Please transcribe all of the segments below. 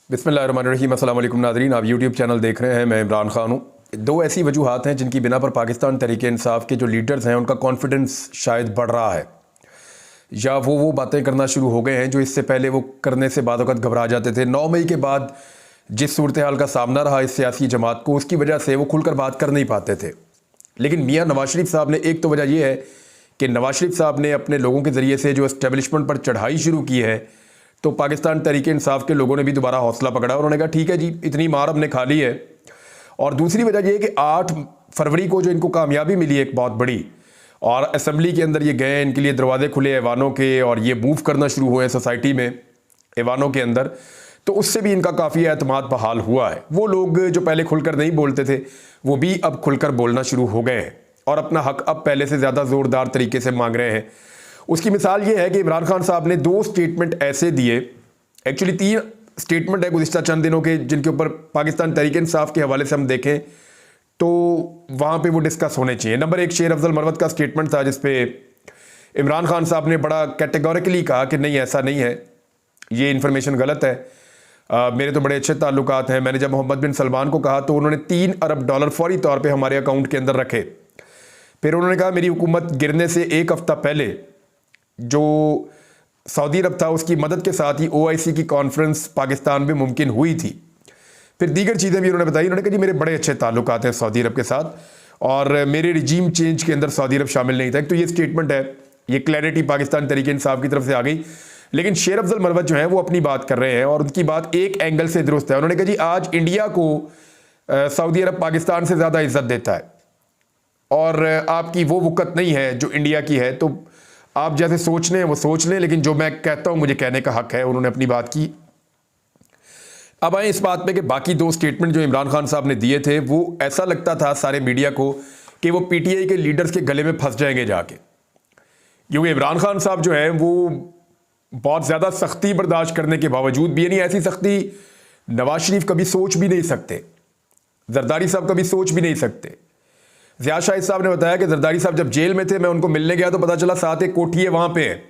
बिस्मिल्लाहिर्रहमानिर्रहीम। अस्सलाम वालेकुम नाज़रीन, आप यूट्यूब चैनल देख रहे हैं। मैं इमरान खान हूँ। दो ऐसी वजूहात हैं जिनकी बिना पर पाकिस्तान तहरीक इंसाफ के जो लीडर्स हैं उनका कॉन्फिडेंस शायद बढ़ रहा है, या वो बातें करना शुरू हो गए हैं जो इससे पहले वो करने से बाद वक़्त घबरा जाते थे। 9 मई के बाद जिस सूरत हाल का सामना रहा इस सियासी जमात को, उसकी वजह से वो खुलकर बात कर नहीं पाते थे। लेकिन मियाँ नवाज शरीफ साहब ने, एक तो वजह यह है कि नवाज शरीफ साहब ने अपने लोगों के ज़रिए से जो इस्टेब्लिशमेंट पर चढ़ाई शुरू की है, तो पाकिस्तान तहरीक इंसाफ के लोगों ने भी दोबारा हौसला पकड़ा। उन्होंने कहा ठीक है जी, इतनी मार हमने खा ली है। और दूसरी वजह यह है कि 8 फरवरी को जो इनको कामयाबी मिली एक बहुत बड़ी, और असम्बली के अंदर ये गए, इनके लिए दरवाजे खुले ऐवानों के, और ये मूव करना शुरू हुए सोसाइटी में ऐवानों के अंदर, तो उससे भी इनका काफ़ी एतमाद बहाल हुआ है। वो लोग जो पहले खुलकर नहीं बोलते थे वो भी अब खुलकर बोलना शुरू हो गए हैं और अपना हक अब पहले से ज़्यादा ज़ोरदार तरीके से मांग रहे हैं। उसकी मिसाल ये है कि इमरान खान साहब ने 2 स्टेटमेंट ऐसे दिए, एक्चुअली 3 स्टेटमेंट है गुज़िश्ता चंद दिनों के, जिनके ऊपर पाकिस्तान तहरीक इंसाफ के हवाले से हम देखें तो वहाँ पे वो डिस्कस होने चाहिए। नंबर 1 शेर अफजल मरवत का स्टेटमेंट था, जिसपे इमरान खान साहब ने बड़ा कैटेगोरिकली कहा कि नहीं, ऐसा नहीं है, ये इन्फॉर्मेशन गलत है, मेरे तो बड़े अच्छे ताल्लुकात हैं। मैंने जब मोहम्मद बिन सलमान को कहा तो उन्होंने $3 अरब फौरी तौर पे हमारे अकाउंट के अंदर रखे। फिर उन्होंने कहा मेरी हुकूमत गिरने से 1 हफ्ता पहले जो सऊदी अरब था उसकी मदद के साथ ही OIC की कॉन्फ्रेंस पाकिस्तान में मुमकिन हुई थी। फिर दीगर चीज़ें भी उन्होंने बताई। उन्होंने कहा जी मेरे बड़े अच्छे ताल्लुकात हैं सऊदी अरब के साथ, और मेरे रिजीम चेंज के अंदर सऊदी अरब शामिल नहीं था। एक तो ये स्टेटमेंट है, ये क्लैरिटी पाकिस्तान तहरीक इंसाफ की तरफ से आ गई। लेकिन शेर अफजल मरवत जो है वो अपनी बात कर रहे हैं, और उनकी बात एक एंगल से दुरुस्त है। उन्होंने कहा जी आज इंडिया को सऊदी अरब पाकिस्तान से ज़्यादा इज्जत देता है, और आपकी वो वक़्त नहीं है जो इंडिया की है, तो आप जैसे सोच लें वो सोच लें, लेकिन जो मैं कहता हूं मुझे कहने का हक है। उन्होंने अपनी बात की। अब आए इस बात पे कि बाकी 2 स्टेटमेंट जो इमरान खान साहब ने दिए थे, वो ऐसा लगता था सारे मीडिया को कि वो PTI के लीडर्स के गले में फंस जाएंगे जाके, क्योंकि इमरान खान साहब जो है वो बहुत ज़्यादा सख्ती बर्दाश्त करने के बावजूद भी, यानी ऐसी सख्ती नवाज शरीफ कभी सोच भी नहीं सकते, जरदारी साहब कभी सोच भी नहीं सकते। ज़िया शाहिद साहब ने बताया कि जरदारी साहब जब जेल में थे, मैं उनको मिलने गया तो पता चला साथ एक कोठी है वहाँ पे है,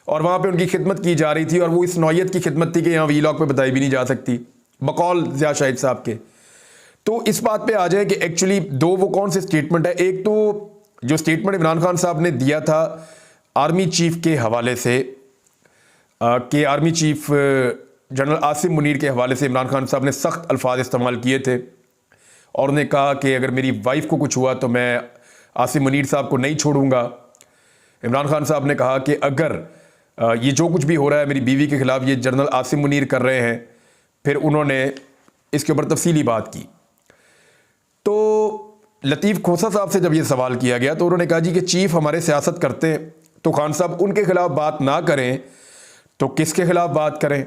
और वहाँ पे उनकी खिदमत की जा रही थी, और वो इस नौयत की खिदमत थी कि यहाँ वीलॉग पे बताई भी नहीं जा सकती, बकौल ज़िया शाहिद साहब के। तो इस बात पे आ जाए कि एक्चुअली 2 वो कौन से स्टेटमेंट है। एक तो जो स्टेटमेंट इमरान खान साहब ने दिया था आर्मी चीफ के हवाले से, कि army chief general Asim Munir के हवाले से इमरान खान साहब ने सख्त अल्फाज इस्तेमाल किए थे, और उन्हें कहा कि अगर मेरी वाइफ को कुछ हुआ तो मैं आसिम मुनीर साहब को नहीं छोड़ूंगा। इमरान खान साहब ने कहा कि अगर ये जो कुछ भी हो रहा है मेरी बीवी के खिलाफ ये जनरल आसिम मुनीर कर रहे हैं। फिर उन्होंने इसके ऊपर तफसीली बात की। तो लतीफ़ खोसा साहब से जब ये सवाल किया गया तो उन्होंने कहा जी कि चीफ हमारे सियासत करते हैं, तो खान साहब उनके खिलाफ बात ना करें तो किसके खिलाफ बात करें,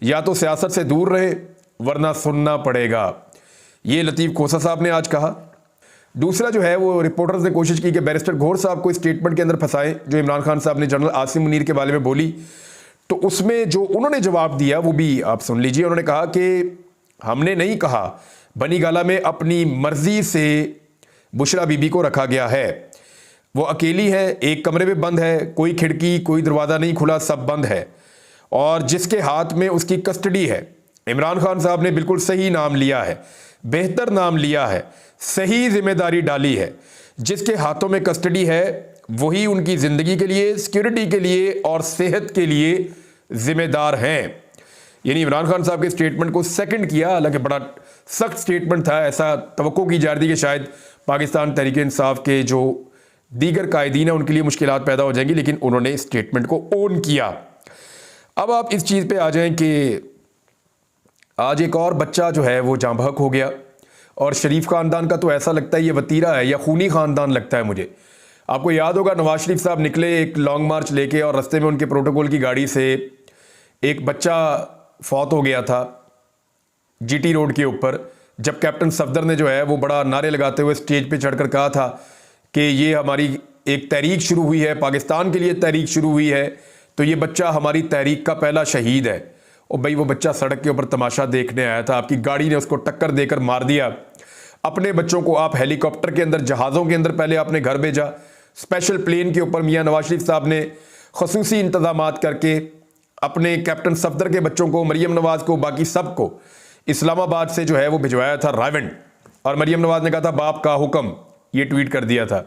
या तो सियासत से दूर रहे वरना सुनना पड़ेगा। ये लतीफ़ खोसा साहब ने आज कहा। दूसरा जो है वो रिपोर्टर्स ने कोशिश की कि बैरिस्टर घोर साहब को इस स्टेटमेंट के अंदर फंसाएं जो इमरान खान साहब ने जनरल आसिम मुनीर के बारे में बोली। तो उसमें जो उन्होंने जवाब दिया वो भी आप सुन लीजिए। उन्होंने कहा कि हमने नहीं कहा बनी गाला में अपनी मर्जी से बुशरा बीबी को रखा गया है, वो अकेली है, एक कमरे में बंद है, कोई खिड़की कोई दरवाज़ा नहीं खुला, सब बंद है, और जिसके हाथ में उसकी कस्टडी है। इमरान खान साहब ने बिल्कुल सही नाम लिया है, बेहतर नाम लिया है, सही जिम्मेदारी डाली है। जिसके हाथों में कस्टडी है वही उनकी ज़िंदगी के लिए, सिक्योरिटी के लिए और सेहत के लिए ज़िम्मेदार हैं। यानी इमरान खान साहब के स्टेटमेंट को सेकंड किया, हालांकि बड़ा सख्त स्टेटमेंट था। ऐसा तवक्को की जा रही थी कि शायद पाकिस्तान तहरीक इंसाफ के जो दीगर कायदीन हैं उनके लिए मुश्किलात पैदा हो जाएंगी, लेकिन उन्होंने स्टेटमेंट को ओन किया। अब आप इस चीज़ पे आ जाएं कि आज एक और बच्चा जो है वो जाँ बहक हो गया, और शरीफ ख़ानदान का तो ऐसा लगता है ये वतीरा है या खूनी ख़ानदान लगता है मुझे। आपको याद होगा नवाज शरीफ साहब निकले एक लॉन्ग मार्च लेके, और रास्ते में उनके प्रोटोकॉल की गाड़ी से एक बच्चा फौत हो गया था GT रोड के ऊपर, जब कैप्टन सफदर ने जो है वो बड़ा नारे लगाते हुए स्टेज पे चढ़कर कहा था कि ये हमारी एक तहरीक शुरू हुई है, पाकिस्तान के लिए तहरीक शुरू हुई है, तो ये बच्चा हमारी तहरीक का पहला शहीद है। और भाई वो बच्चा सड़क के ऊपर तमाशा देखने आया था, आपकी गाड़ी ने उसको टक्कर देकर मार दिया। अपने बच्चों को आप हेलीकॉप्टर के अंदर, जहाज़ों के अंदर पहले आपने घर भेजा, स्पेशल प्लेन के ऊपर मियाँ नवाज शरीफ साहब ने खसूसी इंतजामात करके अपने कैप्टन सफदर के बच्चों को, मरियम नवाज को, बाकी सबको इस्लामाबाद से जो है वो भिजवाया था रायवेंड, और मरियम नवाज ने कहा था बाप का हुक्म, ये ट्वीट कर दिया था।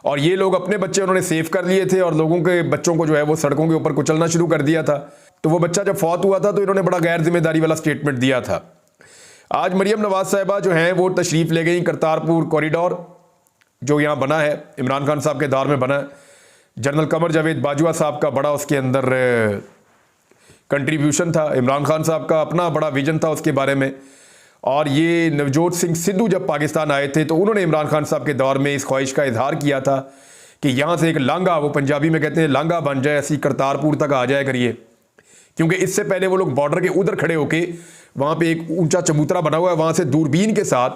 और ये लोग अपने बच्चे उन्होंने सेव कर लिए थे और लोगों के बच्चों को जो है वो सड़कों के ऊपर कुचलना शुरू कर दिया था। तो वो बच्चा जब फौत हुआ था तो इन्होंने बड़ा गैर जिम्मेदारी वाला स्टेटमेंट दिया था। आज मरियम नवाज साहिबा जो हैं वो तशरीफ़ ले गई करतारपुर कॉरिडोर जो यहाँ बना है, इमरान खान साहब के दौर में बना है। जनरल कमर जावेद बाजवा साहब का बड़ा उसके अंदर कंट्रीब्यूशन था, इमरान खान साहब का अपना बड़ा विजन था उसके बारे में। और ये नवजोत सिंह सिद्धू जब पाकिस्तान आए थे तो उन्होंने इमरान खान साहब के दौर में इस ख्वाहिश का इजहार किया था कि यहाँ से एक लांगा, वो पंजाबी में कहते हैं लांगा बन जाए, ऐसी करतारपुर तक आ जाए करिए, क्योंकि इससे पहले वो लोग बॉर्डर के उधर खड़े होके वहाँ पे एक ऊंचा चबूतरा बना हुआ है, वहाँ से दूरबीन के साथ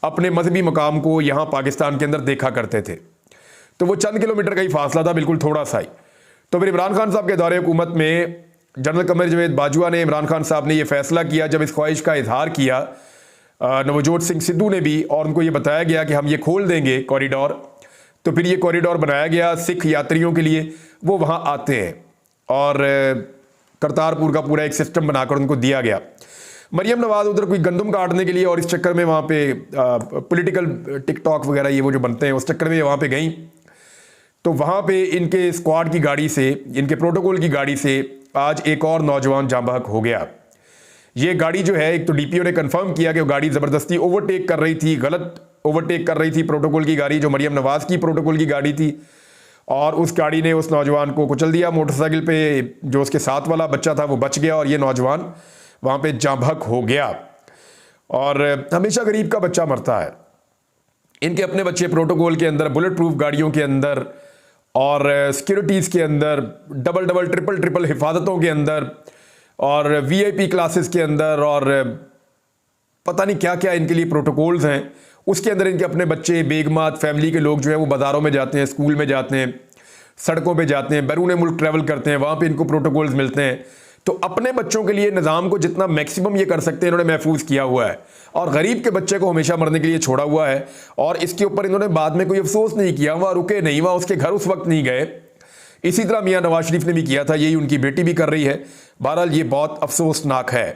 अपने मजहबी मकाम को यहाँ पाकिस्तान के अंदर देखा करते थे। तो वो चंद किलोमीटर का ही फासला था, बिल्कुल थोड़ा सा ही। तो फिर इमरान खान साहब के दौरे हुकूमत में जनरल कमर जावेद बाजवा ने, इमरान खान साहब ने ये फैसला किया, जब इस ख्वाहिश का इजहार किया नवजोत सिंह सिद्धू ने भी, और उनको ये बताया गया कि हम ये खोल देंगे कॉरिडोर। तो फिर ये कॉरिडोर बनाया गया सिख यात्रियों के लिए, वो वहाँ आते हैं, और करतारपुर का पूरा एक सिस्टम बनाकर उनको दिया गया। मरियम नवाज उधर कोई गंदम काटने के लिए, और इस चक्कर में वहाँ पे पॉलिटिकल टिकटॉक वगैरह ये वो जो बनते हैं उस चक्कर में वहाँ पे गई। तो वहाँ पे इनके स्क्वाड की गाड़ी से, इनके प्रोटोकॉल की गाड़ी से आज एक और नौजवान जाँ बहक हो गया। ये गाड़ी जो है, एक तो डीपीओ ने कंफर्म किया कि वो गाड़ी ज़बरदस्ती ओवरटेक कर रही थी, गलत ओवरटेक कर रही थी प्रोटोकॉल की गाड़ी जो मरियम नवाज की प्रोटोकॉल की गाड़ी थी, और उस गाड़ी ने उस नौजवान को कुचल दिया। मोटरसाइकिल पे जो उसके साथ वाला बच्चा था वो बच गया, और ये नौजवान वहाँ पे जाँ बहक हो गया। और हमेशा गरीब का बच्चा मरता है। इनके अपने बच्चे प्रोटोकॉल के अंदर, बुलेट प्रूफ गाड़ियों के अंदर, और सिक्योरिटीज़ के अंदर, डबल डबल ट्रिपल ट्रिपल हिफाजतों के अंदर, और वीआईपी क्लासेस के अंदर, और पता नहीं क्या क्या इनके लिए प्रोटोकॉल्स हैं। उसके अंदर इनके अपने बच्चे, बेगमात, फैमिली के लोग जो है वो बाज़ारों में जाते हैं, स्कूल में जाते हैं, सड़कों पे जाते हैं, बैरून मुल्क ट्रैवल करते हैं, वहाँ पे इनको प्रोटोकॉल्स मिलते हैं। तो अपने बच्चों के लिए निज़ाम को जितना मैक्सिमम ये कर सकते हैं इन्होंने महफूज किया हुआ है, और गरीब के बच्चे को हमेशा मरने के लिए छोड़ा हुआ है। और इसके ऊपर इन्होंने बाद में कोई अफसोस नहीं किया, वहाँ रुके नहीं, वहाँ उसके घर उस वक्त नहीं गए। इसी तरह मियाँ नवाज शरीफ ने भी किया था, यही उनकी बेटी भी कर रही है। बहरहाल ये बहुत अफसोसनाक है।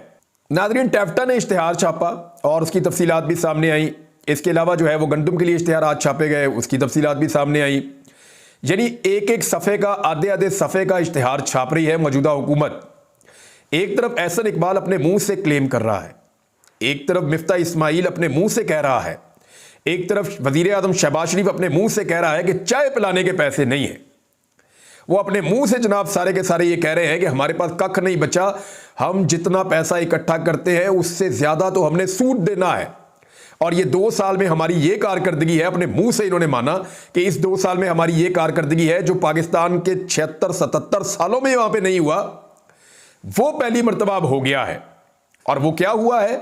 नाज़रीन, टैफ्टा ने इश्तिहार छापा और उसकी तफसीलात भी सामने आई। इसके अलावा जो है वो गंदम के लिए इश्तिहार आज छापे गए, उसकी तफसीलात भी सामने आई। यानी एक एक सफ़े का, आधे आधे सफ़े का इश्तिहार छाप रही है मौजूदा हुकूमत। एक तरफ एहसन इकबाल अपने मुंह से क्लेम कर रहा है, एक तरफ मिफ्ता इस्माइल अपने मुंह से कह रहा है, एक तरफ वजीर आज़म शहबाज शरीफ अपने मुंह से कह रहा है कि चाय पिलाने के पैसे नहीं है। वो अपने मुंह से जनाब सारे के सारे ये कह रहे हैं कि हमारे पास कख नहीं बचा, हम जितना पैसा इकट्ठा करते हैं उससे ज्यादा तो हमने सूद देना है। और ये 2 साल में हमारी ये कारकर्दगी है, अपने मुंह से इन्होंने माना कि इस 2 साल में हमारी ये कारकर्दगी है जो पाकिस्तान के 76-77 सालों में वहां पे नहीं हुआ, वो पहली मर्तबा अब हो गया है। और वो क्या हुआ है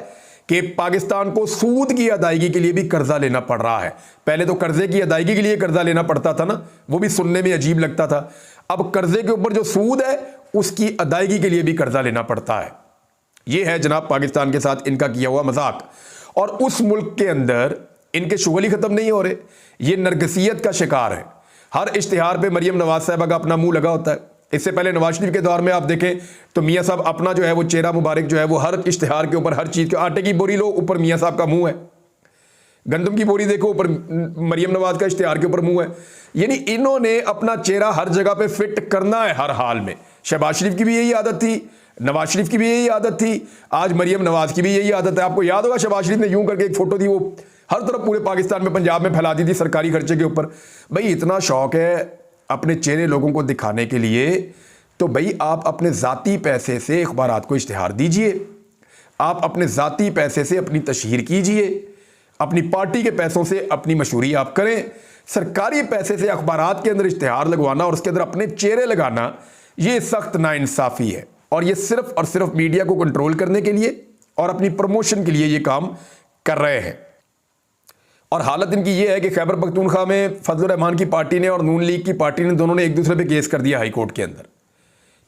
कि पाकिस्तान को सूद की अदायगी के लिए भी कर्जा लेना पड़ रहा है। पहले तो कर्जे की अदायगी के लिए कर्जा लेना पड़ता था ना, वो भी सुनने में अजीब लगता था। अब कर्जे के ऊपर जो सूद है उसकी अदायगी के लिए भी कर्जा लेना पड़ता है। यह है जनाब पाकिस्तान के साथ इनका किया हुआ मजाक। और उस मुल्क के अंदर इनके शुगल ही खत्म नहीं हो रहे, ये नरगसियत का शिकार है। हर इश्तिहार पे मरियम नवाज साहबा का अपना मुंह लगा होता है। इससे पहले नवाज शरीफ के दौर में आप देखें तो मियाँ साहब अपना जो है वो चेहरा मुबारक जो है वो हर इश्तिहार के ऊपर, हर चीज़ के, आटे की बोरी लो ऊपर मियाँ साहब का मुंह है, गंदम की बोरी देखो ऊपर मरियम नवाज का इश्तिहार के ऊपर मुंह है। यानी इन्होंने अपना चेहरा हर जगह पे फिट करना है हर हाल में। शहबाज शरीफ की भी यही आदत थी, नवाज शरीफ की भी यही आदत थी, आज मरियम नवाज की भी यही आदत है। आपको याद होगा शहबाज शरीफ ने यूं करके एक फोटो थी, वो हर तरफ पूरे पाकिस्तान में, पंजाब में फैला दी थी सरकारी खर्चे के ऊपर। भाई इतना शौक है अपने चेहरे लोगों को दिखाने के लिए, तो भाई आप अपने ज़ाती पैसे से अखबारात को इश्तिहार दीजिए, आप अपने ज़ाती पैसे से अपनी तशहीर कीजिए, अपनी पार्टी के पैसों से अपनी मशहूरी आप करें। सरकारी पैसे से अखबारात के अंदर इश्तिहार लगवाना और उसके अंदर अपने चेहरे लगाना, ये सख्त नाइंसाफ़ी है। और ये सिर्फ और सिर्फ मीडिया को कंट्रोल करने के लिए और अपनी प्रमोशन के लिए ये काम कर रहे हैं। और हालत इनकी ये है कि खैबर पख्तूनख्वा में फजलुर रहमान की पार्टी ने और नून लीग की पार्टी ने, दोनों ने एक दूसरे पे केस कर दिया हाई कोर्ट के अंदर,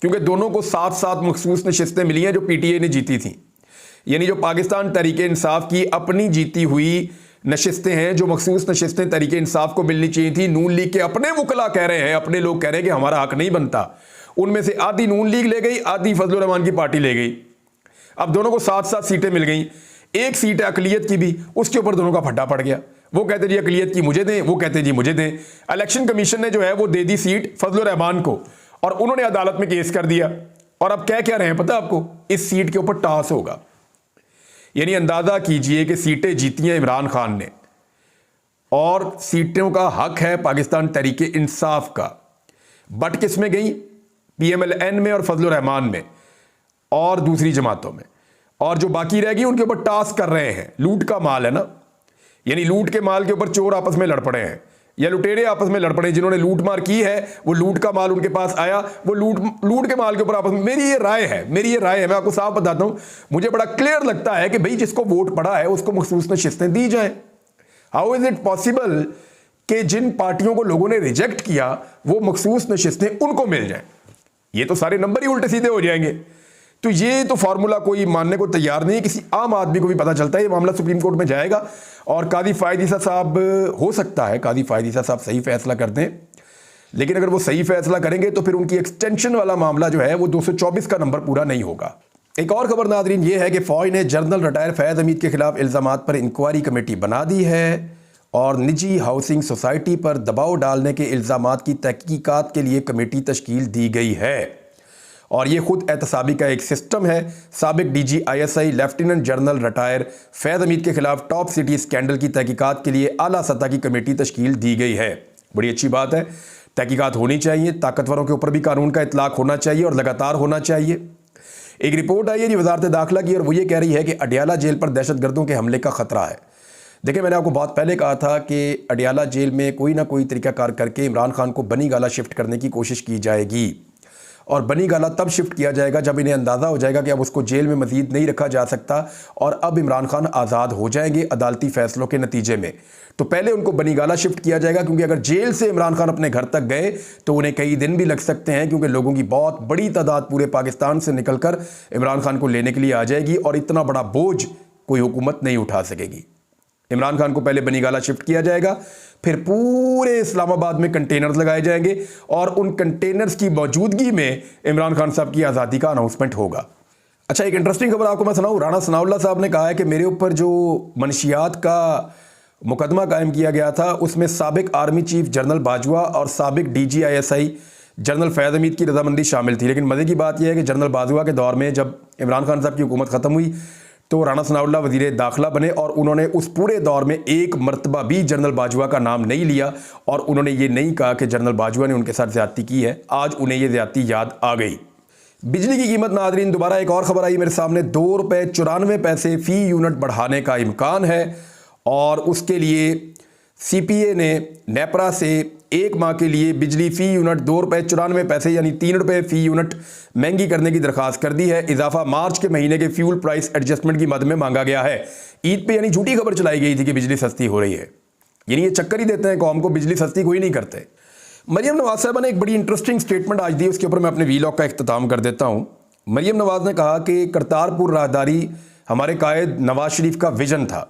क्योंकि दोनों को 7-7 मखसूस नशिस्तें मिली हैं जो पीटीआई ने जीती थी। यानी जो पाकिस्तान तहरीक इंसाफ की अपनी जीती हुई नशिस्तें हैं, जो मखसूस नशिस्तें तहरीक इंसाफ को मिलनी चाहिए थी, नून लीग के अपने वकला कह रहे हैं, अपने लोग कह रहे हैं कि हमारा हक नहीं बनता। उनमें से आधी नून लीग ले गई, आधी फजलुर रहमान की पार्टी ले गई। अब दोनों को 7-7 सीटें मिल गई। एक सीट है अकलियत की भी, उसके ऊपर दोनों का फड्डा पड़ गया। वो कहते जी अकलियत की मुझे दें, वो कहते जी मुझे दें। इलेक्शन कमीशन ने जो है वो दे दी सीट फजलुर रहमान को और उन्होंने अदालत में केस कर दिया। और अब क्या रहे हैं पता आपको, इस सीट के ऊपर टास होगा। यानी अंदाजा कीजिए कि सीटें जीती हैं इमरान खान ने और सीटों का हक है पाकिस्तान तहरीक इंसाफ का। बट किस में गई? PMLN में और फजलुर रहमान में और दूसरी जमातों में। और जो बाकी रह गई उनके ऊपर टास्क कर रहे हैं। लूट का माल है ना, यानी लूट के माल के ऊपर चोर आपस में लड़ पड़े हैं या लुटेरे आपस में लड़ पड़े। जिन्होंने लूट मार की है वो लूट का माल उनके पास आया, वो लूट के माल के ऊपर आपस में। मेरी ये राय है, मैं आपको साफ बताता हूं, मुझे बड़ा क्लियर लगता है कि भाई जिसको वोट पड़ा है उसको मखसूस नशिस्तें दी जाए। हाउ इज इट पॉसिबल कि जिन पार्टियों को लोगों ने रिजेक्ट किया वो मखसूस नशिस्तें उनको मिल जाए? ये तो सारे नंबर ही उल्टे सीधे हो जाएंगे। तो ये तो फार्मूला कोई मानने को तैयार नहीं है। किसी आम आदमी को भी पता चलता है ये मामला सुप्रीम कोर्ट में जाएगा और कादी फायद ईसा साहब, हो सकता है कादी फायद ईसा साहब सही फैसला कर दें। लेकिन अगर वो सही फैसला करेंगे तो फिर उनकी एक्सटेंशन वाला मामला जो है वो 224 का नंबर पूरा नहीं होगा। एक और खबर नादरीन ये है कि फौज ने जनरल रिटायर फैज़ हमीद के खिलाफ इल्ज़ामात पर इंक्वायरी कमेटी बना दी है और निजी हाउसिंग सोसाइटी पर दबाव डालने के इल्ज़ामात की तहकीकात के लिए कमेटी तश्कील दी गई है। और ये खुद एहतसाबी का एक सिस्टम है। साबिक DG ISI lieutenant general retire Faiz Hameed के खिलाफ टॉप सिटी स्कैंडल की तहकीकात के लिए आला सतह की कमेटी तश्कील दी गई है। बड़ी अच्छी बात है, तहकीकात होनी चाहिए, ताकतवरों के ऊपर भी कानून का इतलाक होना चाहिए और लगातार होना चाहिए। एक रिपोर्ट आई है जी वजारत दाखिला की और वो ये कह रही है कि अडियाला जेल पर दहशतगर्दों के हमले का खतरा है। देखिए, मैंने आपको बहुत पहले कहा था कि अडियाला जेल में कोई ना कोई तरीकाकार करके इमरान खान को बनी गाला शिफ्ट करने की कोशिश की जाएगी और बनी गाला तब शिफ्ट किया जाएगा जब इन्हें अंदाज़ा हो जाएगा कि अब उसको जेल में मज़ीद नहीं रखा जा सकता और अब इमरान खान आज़ाद हो जाएंगे अदालती फैसलों के नतीजे में। तो पहले उनको बनी गाला शिफ्ट किया जाएगा, क्योंकि अगर जेल से इमरान खान अपने घर तक गए तो उन्हें कई दिन भी लग सकते हैं, क्योंकि लोगों की बहुत बड़ी तादाद पूरे पाकिस्तान से निकलकर इमरान खान को लेने के लिए आ जाएगी और इतना बड़ा बोझ कोई हुकूमत नहीं उठा सकेगी। इमरान खान को पहले बनी गाला शिफ्ट किया जाएगा, फिर पूरे इस्लामाबाद में कंटेनर्स लगाए जाएंगे और उन कंटेनर्स की मौजूदगी में इमरान खान साहब की आज़ादी का अनाउंसमेंट होगा। अच्छा, एक इंटरेस्टिंग खबर आपको मैं सुनाऊं। राणा सनाउल्लाह साहब ने कहा है कि मेरे ऊपर जो मनशियात का मुकदमा कायम किया गया था उसमें साबिक आर्मी चीफ जनरल बाजवा और साबिक DG ISI जनरल फैज़ हमीद की रजामंदी शामिल थी। लेकिन मज़े की बात यह है कि जनरल बाजवा के दौर में जब इमरान खान साहब की हुकूमत ख़त्म हुई तो राणा सनाउल्लाह वज़ीर दाखिला बने और उन्होंने उस पूरे दौर में एक मरतबा भी जनरल बाजवा का नाम नहीं लिया और उन्होंने ये नहीं कहा कि जनरल बाजवा ने उनके साथ ज़्यादती की है। आज उन्हें ये ज़्यादती याद आ गई। बिजली की कीमत नादरीन, दोबारा एक और ख़बर आई मेरे सामने। ₹2.94 फ़ी यूनिट बढ़ाने का इम्कान है और उसके लिए CPA ने नेपरा से एक माह के लिए बिजली फ़ी यूनिट ₹2.94 यानी ₹3 फ़ी यूनिट महंगी करने की दरख्वास्त कर दी है। इजाफा मार्च के महीने के फ्यूल प्राइस एडजस्टमेंट की मद में मांगा गया है। ईद पे यानी झूठी खबर चलाई गई थी कि बिजली सस्ती हो रही है। यानी ये चक्कर ही देते हैं कौम को, बिजली सस्ती कोई नहीं करते। मरियम नवाज साहबा ने एक बड़ी इंटरेस्टिंग स्टेटमेंट आज दी, उसके ऊपर मैं अपने वीलॉग का इख्तिताम कर देता हूँ। मरियम नवाज ने कहा कि करतारपुर राहदारी हमारे कायद नवाज शरीफ का विजन था।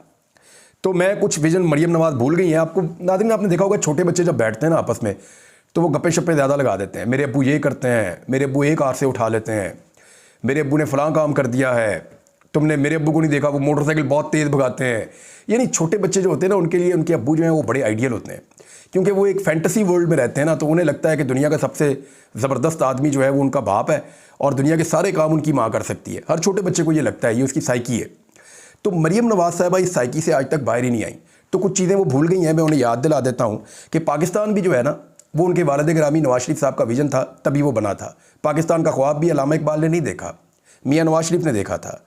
तो मैं कुछ विजन मरियम नवाज भूल गई हैं। आपको नाज़रीन, आपने देखा होगा छोटे बच्चे जब बैठते हैं ना आपस में तो वो गप्पे शप्पे ज़्यादा लगा देते हैं। मेरे अब्बू ये करते हैं, मेरे अब्बू एक कार से उठा लेते हैं, मेरे अब्बू ने फ़लाँ काम कर दिया है, तुमने मेरे अब्बू को नहीं देखा वो मोटरसाइकिल बहुत तेज़ भगाते हैं। यानी छोटे बच्चे जो होते हैं ना उनके लिए उनके अब्बू जो हैं वो बड़े आइडियल होते हैं, क्योंकि वो एक फैंटेसी वर्ल्ड में रहते हैं ना, तो उन्हें लगता है कि दुनिया का सबसे ज़बरदस्त आदमी जो है वो उनका बाप है और दुनिया के सारे काम उनकी माँ कर सकती है। हर छोटे बच्चे को ये लगता है, ये उसकी साइकी है। तो मरियम नवाज साहबा इस साइकी से आज तक बाहर ही नहीं आई। तो कुछ चीज़ें वो भूल गई हैं, मैं उन्हें याद दिला देता हूँ कि पाकिस्तान भी जो है ना वो उनके वालिद गिरामी नवाज शरीफ साहब का विजन था, तभी वो बना था। पाकिस्तान का ख्वाब भी अल्लामा इकबाल ने नहीं देखा, मियाँ नवाज शरीफ ने देखा था।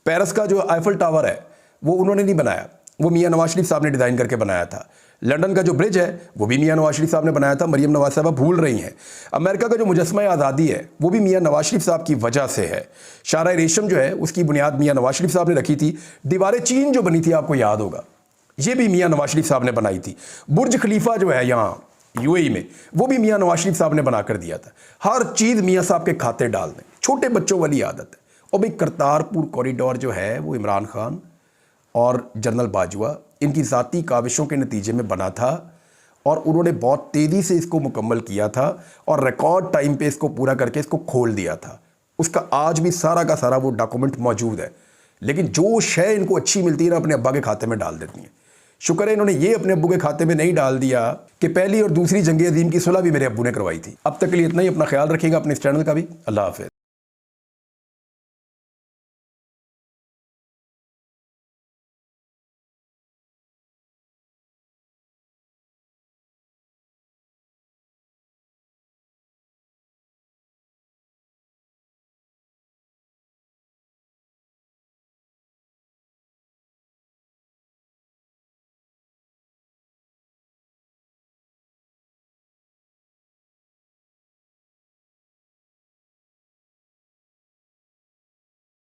पेरिस का जो आईफल टावर है वो उन्होंने नहीं बनाया, वो मियाँ नवाज शरीफ साहब ने डिज़ाइन करके बनाया था। लंदन का जो ब्रिज है वो भी मियाँ नवाज शरीफ साहब ने बनाया था, मरियम नवाज साहबा भूल रही हैं। अमेरिका का जो मुजस्मा आज़ादी है वो भी मियाँ नवाज शरीफ साहब की वजह से है। शारा रेशम जो है उसकी बुनियाद मियाँ नवाज शरीफ साहब ने रखी थी। दीवार चीन जो बनी थी आपको याद होगा, ये भी मियाँ नवाज शरीफ साहब ने बनाई थी। बुर्ज खलीफा जो है यहाँ UAE में वो भी मियाँ नवाज शरीफ साहब ने बना कर दिया था। हर चीज़ मियाँ साहब के खाते डाल दें, छोटे बच्चों वाली आदत है। और भाई करतारपुर कॉरिडोर जो है वो इमरान खान और जनरल बाजवा इनकी ज़ाती काविशों के नतीजे में बना था और उन्होंने बहुत तेज़ी से इसको मुकम्मल किया था और रिकॉर्ड टाइम पे इसको पूरा करके इसको खोल दिया था। उसका आज भी सारा का सारा वो डॉक्यूमेंट मौजूद है। लेकिन जो शय इनको अच्छी मिलती है ना, अपने अब्बा के खाते में डाल देती हैं। शुक्र है इन्होंने ये अपने अब्बू के खाते में नहीं डाल दिया कि पहली और दूसरी जंग अजीम की सुलह भी मेरे अब्बू ने करवाई थी। अब तक के लिए इतना ही। अपना ख्याल रखिएगा, अपने इस चैनल का भी। अल्लाह हाफ़िज़।